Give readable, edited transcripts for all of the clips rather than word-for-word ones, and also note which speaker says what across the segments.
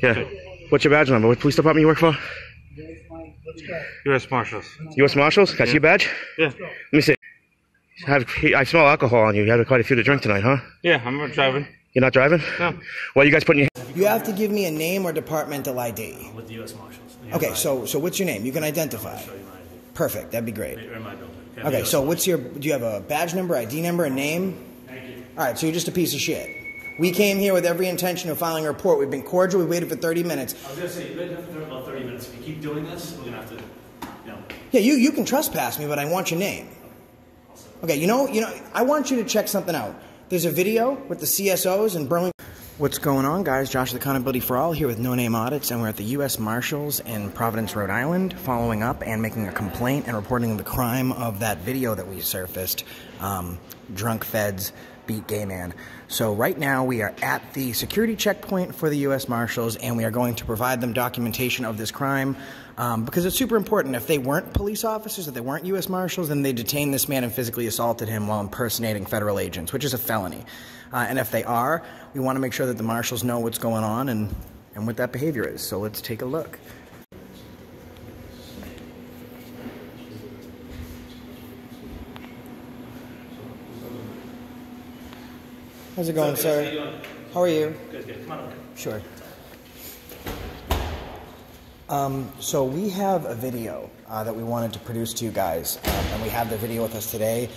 Speaker 1: Yeah. What's your badge number? What police department you work for?
Speaker 2: U.S. Marshals.
Speaker 1: U.S. Marshals? That's your badge?
Speaker 2: Yeah.
Speaker 1: Let me see. I smell alcohol on you. You have quite a few to drink tonight, huh?
Speaker 2: Yeah, I'm not driving.
Speaker 1: You're not driving?
Speaker 2: No.
Speaker 1: Why are you guys putting your...
Speaker 3: You have to give me a name or departmental ID.
Speaker 4: With the U.S. Marshals.
Speaker 3: Okay, so what's your name? You can identify. Perfect, that'd be great.
Speaker 4: You're in my building.
Speaker 3: Okay, so what's your... Do you have a badge number, ID number, a name?
Speaker 4: Thank you.
Speaker 3: All right, so you're just a piece of shit. We came here with every intention of filing a report. We've been cordial. We waited for 30 minutes.
Speaker 4: I was going to say, you've been here for about 30 minutes. If you keep doing this, we're going to have to, you know...
Speaker 3: Yeah, you can trespass me, but I want your name. Okay, you know, I want you to check something out. There's a video with the CSOs in Burlington. What's going on, guys? Josh, the Accountability for All, here with No Name Audits, and we're at the U.S. Marshals in Providence, Rhode Island, following up and making a complaint and reporting the crime of that video that we surfaced. Drunk feds beat gay man. So right now we are at the security checkpoint for the U.S. Marshals, and we are going to provide them documentation of this crime because it's super important. If they weren't police officers, if they weren't U.S. Marshals, then they detained this man and physically assaulted him while impersonating federal agents, which is a felony. And if they are, we want to make sure that the Marshals know what's going on and what that behavior is. So let's take a look. How's it going, sir?
Speaker 4: How you doing?
Speaker 3: How are you?
Speaker 4: Good, good. Come on over.
Speaker 3: Sure. So we have a video that we wanted to produce to you guys, and we have the video with us today.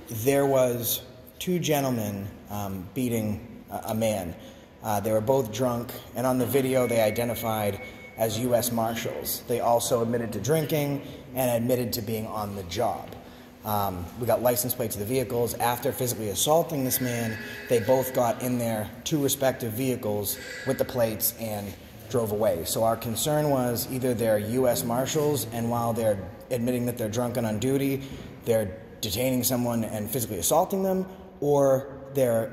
Speaker 3: There was two gentlemen beating a man. They were both drunk, and on the video they identified as U.S. Marshals. They also admitted to drinking and admitted to being on the job. We got license plates of the vehicles. After physically assaulting this man, they both got in their two respective vehicles with the plates and drove away. So our concern was either they're U.S. Marshals, and while they're admitting that they're drunk and on duty, they're detaining someone and physically assaulting them, or they're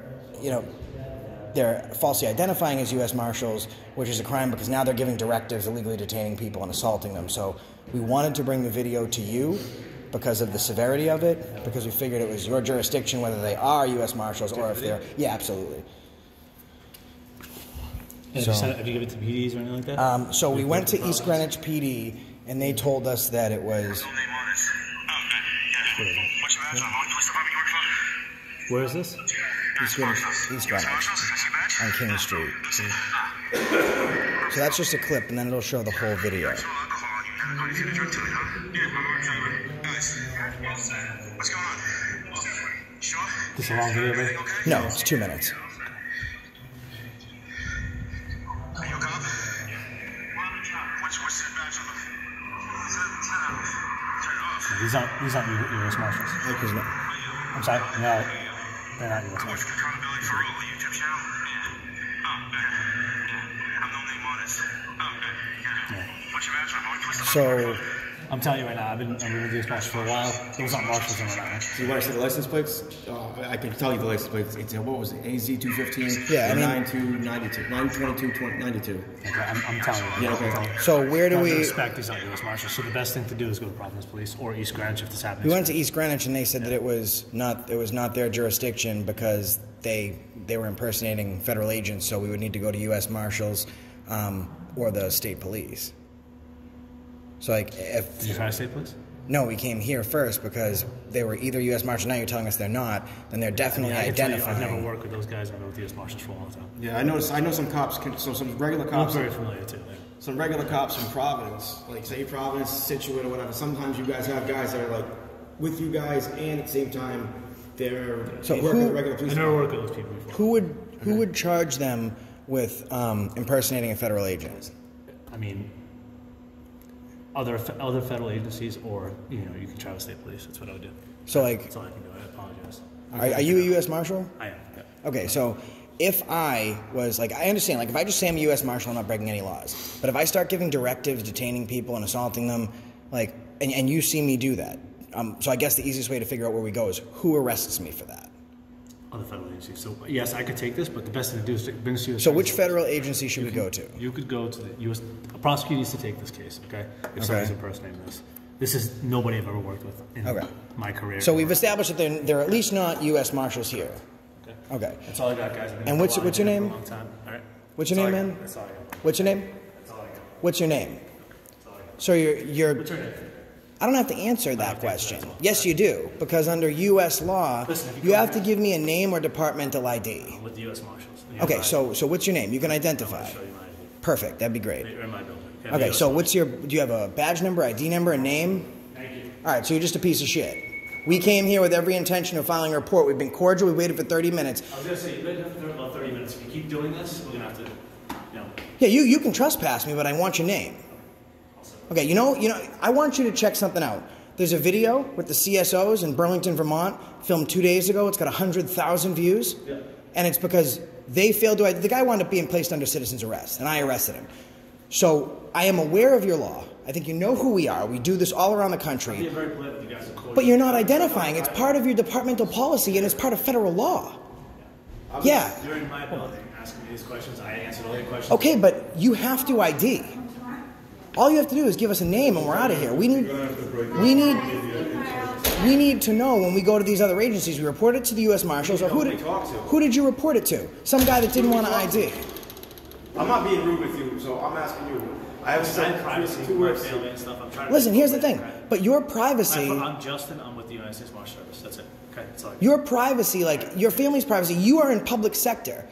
Speaker 3: falsely identifying as U.S. Marshals, which is a crime because now they're giving directives, illegally detaining people and assaulting them. So we wanted to bring the video to you because of the severity of it, because we figured it was your jurisdiction whether they are U.S. Marshals or if they're... Yeah, absolutely.
Speaker 4: Have you given it to PDs or anything like that?
Speaker 3: So we went to East Greenwich PD, and they told us that it was...
Speaker 4: Where is this?
Speaker 3: East Greenwich, on King Street. So that's just a clip, and then it'll show the whole video.
Speaker 5: What's going on? Sure?
Speaker 4: This is a long video, right?
Speaker 3: No, it's 2 minutes.
Speaker 5: Are you a cop? What's the badge number? Turn it off.
Speaker 4: These aren't U.S. Marshals. I'm sorry? No, they're not U.S. Marshals.
Speaker 5: Accountability for All, YouTube channel? Yeah. Oh, okay. Yeah. I'm No Name Audits. Oh, okay. Yeah. What's your badge number?
Speaker 3: So...
Speaker 4: I'm telling you right now, I've been with the U.S. Marshals for a while. There was not Marshals in Rhode Island.
Speaker 6: So you want to see the license plates? I can tell you the license plates. It's what was it? AZ215.
Speaker 3: Yeah, I mean,
Speaker 6: 9292. 92292.
Speaker 4: Okay, I'm telling you.
Speaker 6: Yeah, okay.
Speaker 3: So where do we...
Speaker 4: respect these aren't U.S. Marshals, so the best thing to do is go to Providence Police or East Greenwich if this happens.
Speaker 3: We went to East Greenwich, and they said that it was not their jurisdiction because they were impersonating federal agents, so we would need to go to U.S. Marshals or the state police. So, like, if...
Speaker 4: Did you try to state police?
Speaker 3: No, we came here first because they were either U.S. Marshals. Now you're telling us they're not. Then they're definitely identifying.
Speaker 4: I've never worked with those guys. I've been with the U.S. Marshals for a long time.
Speaker 6: Yeah, I know some cops, some regular cops.
Speaker 4: I'm very familiar, too. Yeah.
Speaker 6: Some regular cops from Providence, like say Providence, Situate, or whatever. Sometimes you guys have guys that are like with you guys, and at the same time they're working with regular police.
Speaker 4: I never worked with those people before.
Speaker 3: Who would charge them with impersonating a federal agent?
Speaker 4: I mean, other federal agencies, or you can try to state police. That's what I would do.
Speaker 3: So like,
Speaker 4: that's all I can do. I apologize.
Speaker 3: Are you a U.S. Marshal?
Speaker 4: I am. Yeah.
Speaker 3: Okay, so if I was like, I understand, like if I just say I'm a U.S. Marshal, I'm not breaking any laws. But if I start giving directives, detaining people, and assaulting them, like, and you see me do that, so I guess the easiest way to figure out where we go is who arrests me for that.
Speaker 4: Other federal agencies. So yes, I could take this, but the best thing to do is to bring this to U.S.
Speaker 3: So which federal agency should we go to?
Speaker 4: You could go to the U.S. A prosecutor needs to take this case. Okay, if somebody's impersonating this. This is nobody I've ever worked with in my career.
Speaker 3: So we've established that they're at least not U.S. Marshals here.
Speaker 4: Okay.
Speaker 3: Okay.
Speaker 4: That's all I got, guys.
Speaker 3: And what's your name?
Speaker 4: A long time. All right.
Speaker 3: What's your name, man?
Speaker 4: That's all I got.
Speaker 3: What's your name?
Speaker 4: That's all I got.
Speaker 3: What's your name?
Speaker 4: That's all I got.
Speaker 3: So you're.
Speaker 4: What's your name?
Speaker 3: I don't have to answer that question. Yes, you do, because under U.S. law, you have to give me a name or departmental ID.
Speaker 4: With the U.S. Marshals.
Speaker 3: Okay, so what's your name? You can identify.
Speaker 4: Show you my ID.
Speaker 3: Perfect, that'd be great.
Speaker 4: You're in my building.
Speaker 3: Okay, so do you have a badge number, ID number, a name?
Speaker 4: Thank you.
Speaker 3: All right, so you're just a piece of shit. We came here with every intention of filing a report. We've been cordial. We waited for 30 minutes.
Speaker 4: I was going to say, you've been here for about 30 minutes. If you keep doing this, we're going to have to,
Speaker 3: Yeah, you can trespass me, but I want your name. Okay, you know, I want you to check something out. There's a video with the CSOs in Burlington, Vermont, filmed 2 days ago. It's got 100,000 views.
Speaker 4: Yeah.
Speaker 3: And it's because they failed to... The guy wound up being placed under citizen's arrest, and I arrested him. So I am aware of your law. I think you know who we are. We do this all around the country.
Speaker 4: Be very polite with you guys.
Speaker 3: But you're not identifying. It's part of your departmental policy, and it's part of federal law. Yeah.
Speaker 4: You're in my building asking me these questions. I answered all your questions.
Speaker 3: Okay, but you have to ID. All you have to do is give us a name, and we're out of here. We need to know when we go to these other agencies. We report it to the U.S. Marshals. Or who did you report it to? Some guy that didn't want to ID.
Speaker 6: I'm not being rude with you, so I'm asking you. I have some
Speaker 4: privacy
Speaker 6: two
Speaker 4: with my
Speaker 6: words.
Speaker 4: family and stuff. I'm trying to
Speaker 3: Listen, here's the thing. But your privacy...
Speaker 4: I'm Justin. I'm with the United States Marshal Service. That's it. Okay, that's all I got.
Speaker 3: Your privacy, like your family's privacy, you are in public sector.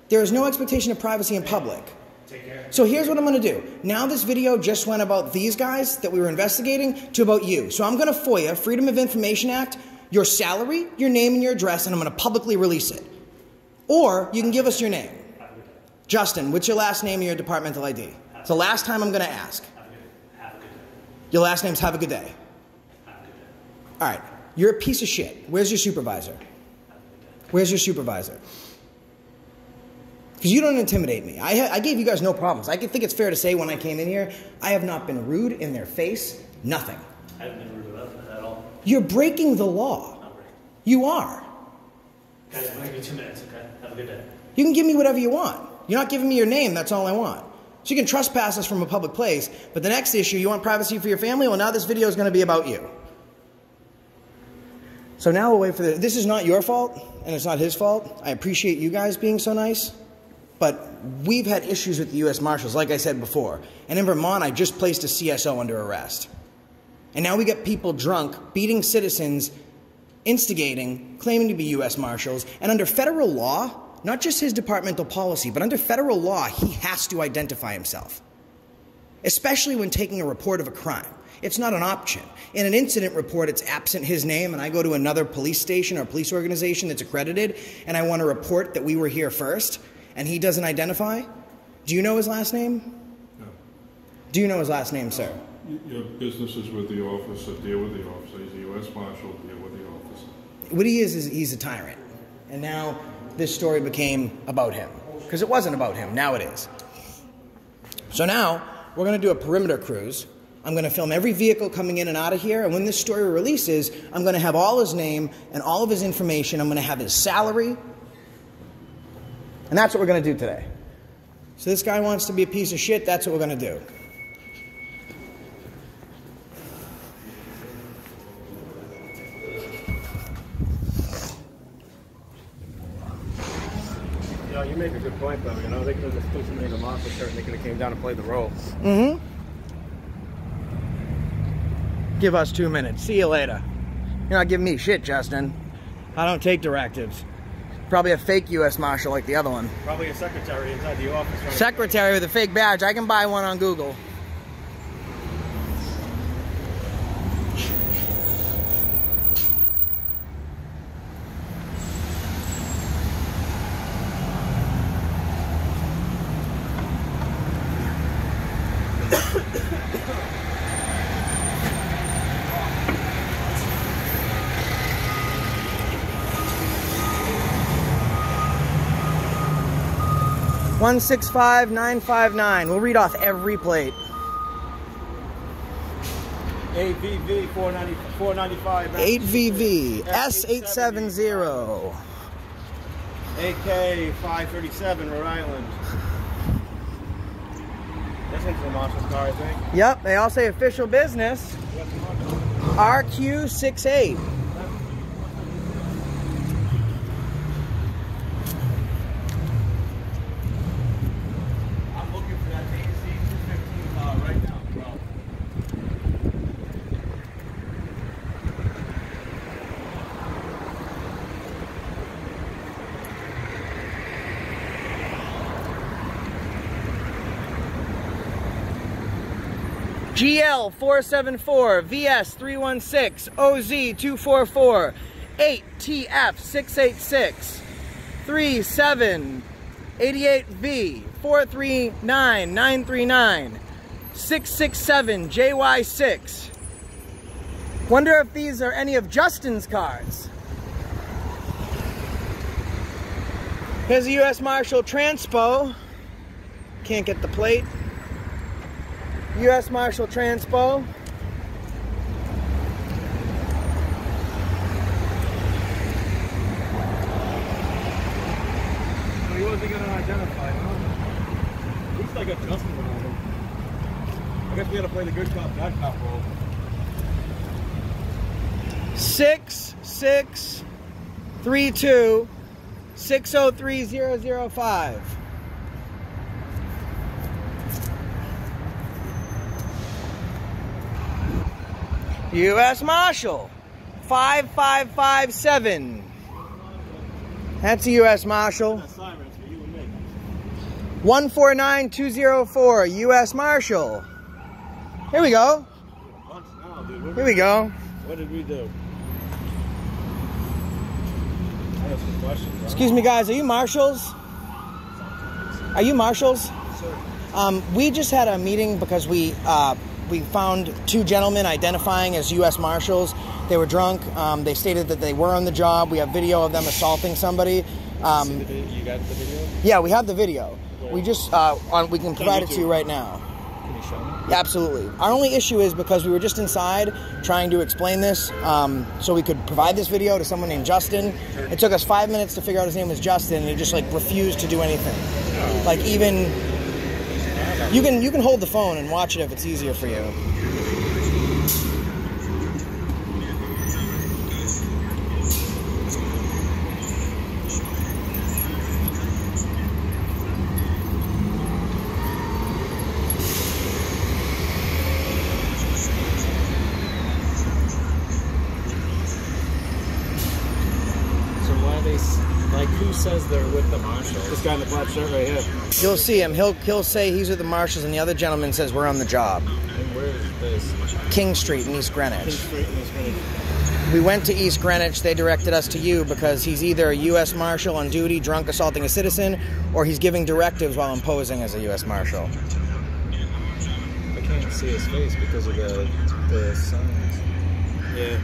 Speaker 3: There is no expectation of privacy in public.
Speaker 4: Take care.
Speaker 3: So here's what I'm going to do. Now this video just went about these guys that we were investigating to about you. So I'm going to FOIA, Freedom of Information Act, your salary, your name, and your address, and I'm going to publicly release it. Or you can give us your name. Justin, what's your last name and your departmental ID? It's the last time I'm going to ask.
Speaker 4: Have a good day.
Speaker 3: Your last name's Have a Good Day.
Speaker 4: Have a good day.
Speaker 3: All right. You're a piece of shit. Where's your supervisor? Where's your supervisor? Because you don't intimidate me. I gave you guys no problems. I think it's fair to say when I came in here, I have not been rude in their face. Nothing.
Speaker 4: I haven't been rude about that at all.
Speaker 3: You're breaking the law.
Speaker 4: Not breaking.
Speaker 3: You are.
Speaker 4: Guys, I'm going to give you 2 minutes, okay? Have a good day.
Speaker 3: You can give me whatever you want. You're not giving me your name. That's all I want. So you can trespass us from a public place, but the next issue, you want privacy for your family? Well, now this video is going to be about you. So now we'll wait for this is not your fault, and it's not his fault. I appreciate you guys being so nice, but we've had issues with the U.S. Marshals, like I said before. And in Vermont, I just placed a CSO under arrest. And now we get people drunk, beating citizens, instigating, claiming to be U.S. Marshals, and under federal law, not just his departmental policy, but under federal law, he has to identify himself, especially when taking a report of a crime. It's not an option. In an incident report, it's absent his name, and I go to another police station or police organization that's accredited, and I want to report that we were here first, and he doesn't identify. Do you know his last name?
Speaker 2: No.
Speaker 3: Do you know his last name, sir?
Speaker 2: Your business is with the officer, deal with the officer. He's a U.S. Marshal, deal with the officer.
Speaker 3: What he is he's a tyrant. And now this story became about him. Because it wasn't about him. Now it is. So now we're going to do a perimeter cruise. I'm going to film every vehicle coming in and out of here. And when this story releases, I'm going to have all his name and all of his information. I'm going to have his salary. And that's what we're going to do today. So this guy wants to be a piece of shit. That's what we're going to do.
Speaker 6: You make a good point, though. You know, they could have just made a monster shirt and they could have came down and played the role.
Speaker 3: Mm-hmm. Give us 2 minutes. See you later. You're not giving me shit, Justin. I don't take directives. Probably a fake U.S. Marshal like the other one.
Speaker 6: Probably a secretary inside the office.
Speaker 3: Secretary with a fake badge. I can buy one on Google. $165,959. We'll read off every plate.
Speaker 6: AVV 495.
Speaker 3: 8VV S870.
Speaker 6: AK 537 Rhode Island. That's into the Marshal's car, I think.
Speaker 3: Yep, they all say official business. RQ68. GL474, VS316, OZ244, 8TF686, 3788V, 439939, 667 JY6. Wonder if these are any of Justin's cars. Here's a U.S. Marshal Transpo. Can't get the plate. U.S. Marshal Transpo.
Speaker 7: He wasn't going to identify, huh? Looks like a Justin on him. I guess we got to play the good cop, bad cop role.
Speaker 3: 6632 603005. U.S. Marshal 5557. That's a U.S. Marshal. 149204, U.S. Marshal. Here we go. Here we go.
Speaker 7: What did we do?
Speaker 3: Excuse me, guys. Are you marshals? Are you marshals?
Speaker 6: Sir.
Speaker 3: We just had a meeting because we found two gentlemen identifying as U.S. Marshals. They were drunk. They stated that they were on the job. We have video of them assaulting somebody.
Speaker 7: You got the video?
Speaker 3: Yeah, we have the video. We just we can provide it to you right now.
Speaker 7: Can you show me?
Speaker 3: Yeah, absolutely. Our only issue is because we were just inside trying to explain this, so we could provide this video to someone named Justin. It took us 5 minutes to figure out his name was Justin, and he just like refused to do anything. Like even you can hold the phone and watch it if it's easier for you.
Speaker 7: Like, who says they're with the Marshals? This guy in the black shirt right here.
Speaker 3: You'll see him. He'll say he's with the Marshals, and the other gentleman says we're on the job.
Speaker 7: And where is this?
Speaker 3: King Street in East Greenwich.
Speaker 7: King Street in East Greenwich.
Speaker 3: We went to East Greenwich. They directed us to you because he's either a U.S. Marshal on duty, drunk assaulting a citizen, or he's giving directives while imposing as a U.S. Marshal.
Speaker 7: I can't see his face because of the signs.
Speaker 6: Yeah.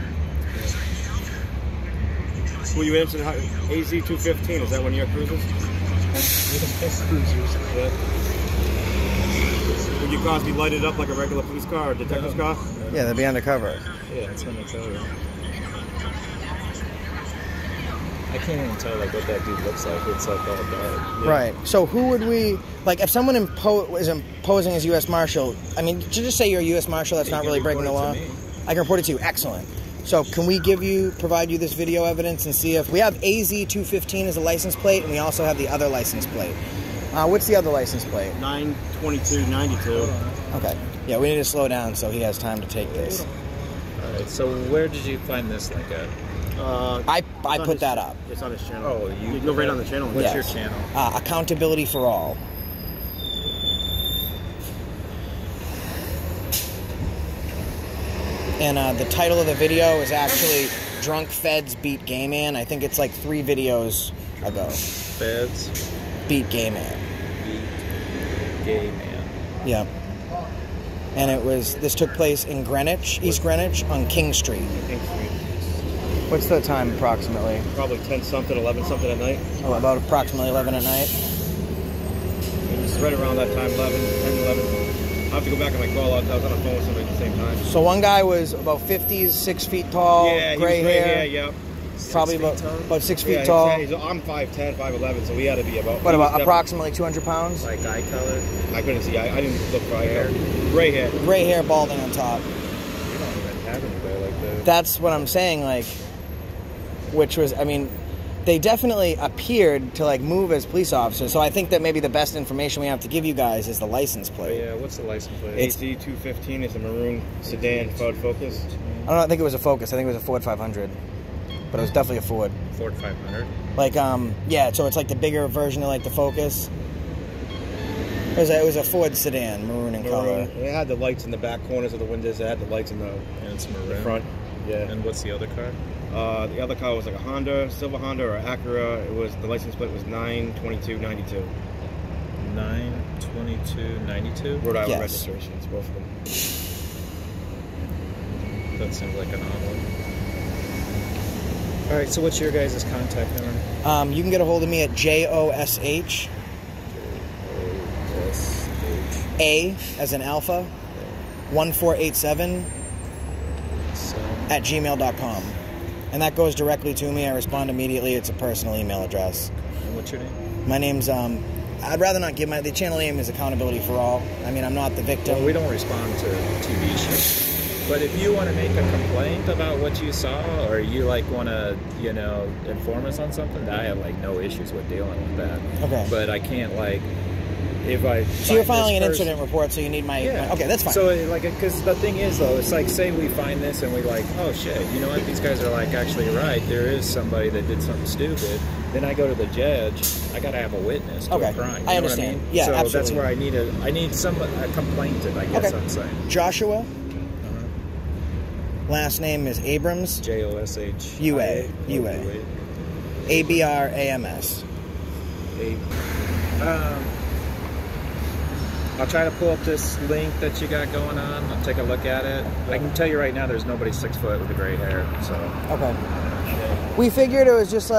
Speaker 6: Were you answering AZ215? Is that one of your cruisers? Yeah. Would your cars be lighted up like a regular police car or detective's car?
Speaker 3: Yeah, they'll be undercover.
Speaker 7: Yeah, it's gonna tell you. I can't even tell like what that dude looks like. It's like all dark.
Speaker 3: Yeah. Right. So who would we like if someone is imposing as U.S. Marshal? I mean, to just say you're a U.S. Marshal, that's not really breaking the law. I can report it to you. Excellent. So can we provide you this video evidence and see if we have AZ215 as a license plate, and we also have the other license plate. What's the other license plate?
Speaker 6: 92292.
Speaker 3: Okay. Yeah, we need to slow down so he has time to take this.
Speaker 7: All right. So where did you find this link at?
Speaker 3: I put that up.
Speaker 6: It's on his channel.
Speaker 7: Oh,
Speaker 6: you go right on the channel.
Speaker 7: What's your channel?
Speaker 3: Accountability for All. And the title of the video is actually Drunk Feds Beat Gay Man. I think it's like 3 videos ago.
Speaker 7: Feds
Speaker 3: Beat Gay Man.
Speaker 7: Beat Gay Man.
Speaker 3: Yeah. And this took place in Greenwich, East Greenwich, on King Street.
Speaker 6: King Street.
Speaker 3: What's the time approximately?
Speaker 6: Probably 10-something, 11-something at night.
Speaker 3: Oh, about approximately 11 at night.
Speaker 6: It's right around that time, 10, 11. I have to go back on my call out. I was on the phone with somebody at the same time.
Speaker 3: So one guy was about 50s, 6 feet tall, gray hair.
Speaker 6: Yeah.
Speaker 3: Probably about 6 feet tall.
Speaker 6: I'm 5'10", 5'11", so we had to be about...
Speaker 3: What, about approximately 200 pounds?
Speaker 7: Like eye color?
Speaker 6: I couldn't see. I didn't look for eye color. Gray hair.
Speaker 3: Gray hair, balding on top.
Speaker 7: You don't even have anybody like that.
Speaker 3: That's what I'm saying, like, which was, I mean, they definitely appeared to, like, move as police officers, so I think that maybe the best information we have to give you guys is the license plate.
Speaker 7: Yeah, what's the license plate?
Speaker 6: AZ215 is a maroon sedan Ford Focus.
Speaker 3: I don't think it was a Focus. I think it was a Ford 500. But it was definitely a Ford.
Speaker 7: Ford 500?
Speaker 3: Like, yeah, so it's like the bigger version of, like, the Focus. It was a Ford sedan, maroon in color.
Speaker 6: It had the lights in the back corners of the windows. It had the lights in the front. Yeah.
Speaker 8: And what's the other car?
Speaker 6: The other car was like a Honda, silver Honda or Acura. It was, the license plate was 92292.
Speaker 8: 92292?
Speaker 6: Rhode Island
Speaker 3: Yes.
Speaker 6: registrations, both of them.
Speaker 8: That seems like an odd one. All right, so what's your guys' contact number?
Speaker 3: You can get a hold of me at JOSH. A as in alpha 1487 at gmail.com, and that goes directly to me. I respond immediately. It's a personal email address.
Speaker 8: And what's your name?
Speaker 3: My name's I'd rather not give the channel name is Accountability for All. I mean, I'm not the victim.
Speaker 8: Well, we don't respond to TV shows. But if you want to make a complaint about what you saw, or you want to, inform us on something, I have no issues with dealing with that.
Speaker 3: Okay.
Speaker 8: But I can't if I.
Speaker 3: So you're filing an incident report, so you need my. Okay, that's fine.
Speaker 8: So because the thing is though, it's say we find this and we oh shit, you know what? These guys are actually right. There is somebody that did something stupid. Then I go to the judge. I got to have a witness to a crime.
Speaker 3: I understand.
Speaker 8: What I mean?
Speaker 3: Yeah,
Speaker 8: so
Speaker 3: absolutely.
Speaker 8: that's where I need a complainant. I guess I'm saying.
Speaker 3: Joshua. Last name is Abrams.
Speaker 8: JOSH.
Speaker 3: UA. ABRAMS.
Speaker 8: I'll try to pull up this link that you got going on. I'll take a look at it. I can tell you right now, there's nobody 6 foot with a gray hair. So. Okay.
Speaker 3: We figured it was just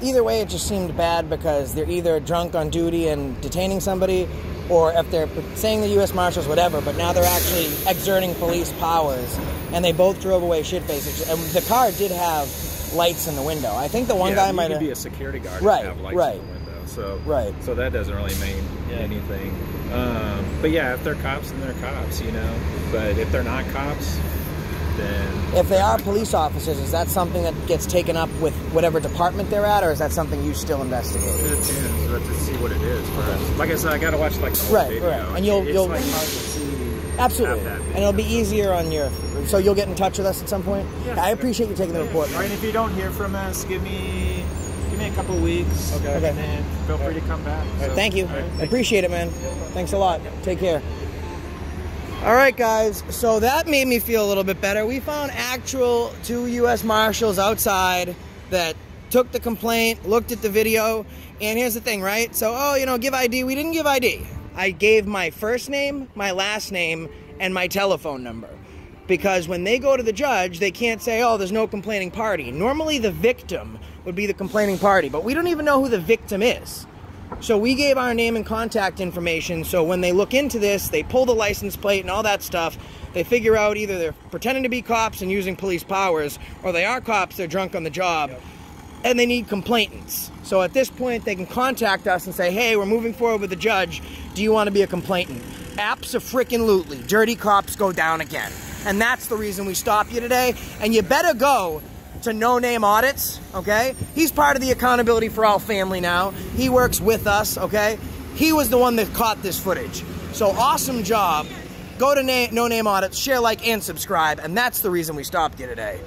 Speaker 3: either way, it just seemed bad because they're either drunk on duty and detaining somebody, or if they're saying the U.S. Marshals, whatever, but now they're actually exerting police powers, and they both drove away shit-faced. And the car did have lights in the window. I think the one guy might have...
Speaker 8: be a security guard and have lights in the window. So, so that doesn't really mean anything. But yeah, if they're cops, then they're cops, But if they're not cops, then...
Speaker 3: If they are police officers, is that something that gets taken up with whatever department they're at, or is that something you still investigate?
Speaker 8: It depends. To see what it is first. Like I said, I got to watch the whole video.
Speaker 3: And you'll
Speaker 8: hard to see.
Speaker 3: Absolutely. And it'll be easier on your... So you'll get in touch with us at some point?
Speaker 8: Yeah.
Speaker 3: I appreciate you taking the report.
Speaker 8: All right, if you don't hear from us, give me a couple weeks. Okay. And then feel free to come back.
Speaker 3: So, thank you. I appreciate it, man. Thanks a lot. Take care. All right, guys. So that made me feel a little bit better. We found actual 2 U.S. Marshals outside that took the complaint, looked at the video, and here's the thing, right? So, give ID. We didn't give ID. I gave my first name, my last name, and my telephone number. Because when they go to the judge, they can't say, oh, there's no complaining party. Normally the victim would be the complaining party, but we don't even know who the victim is. So we gave our name and contact information, so when they look into this, they pull the license plate and all that stuff, they figure out either they're pretending to be cops and using police powers, or they are cops, they're drunk on the job, and they need complainants. So at this point, they can contact us and say, hey, we're moving forward with the judge, do you want to be a complainant? Abso-frickin-lutely. Dirty cops go down again. And that's the reason we stopped you today, and you better go to No Name Audits, okay? He's part of the Accountability for All family now. He works with us, okay? He was the one that caught this footage. So awesome job. Go to No Name Audits, share, like, and subscribe, and that's the reason we stopped you today.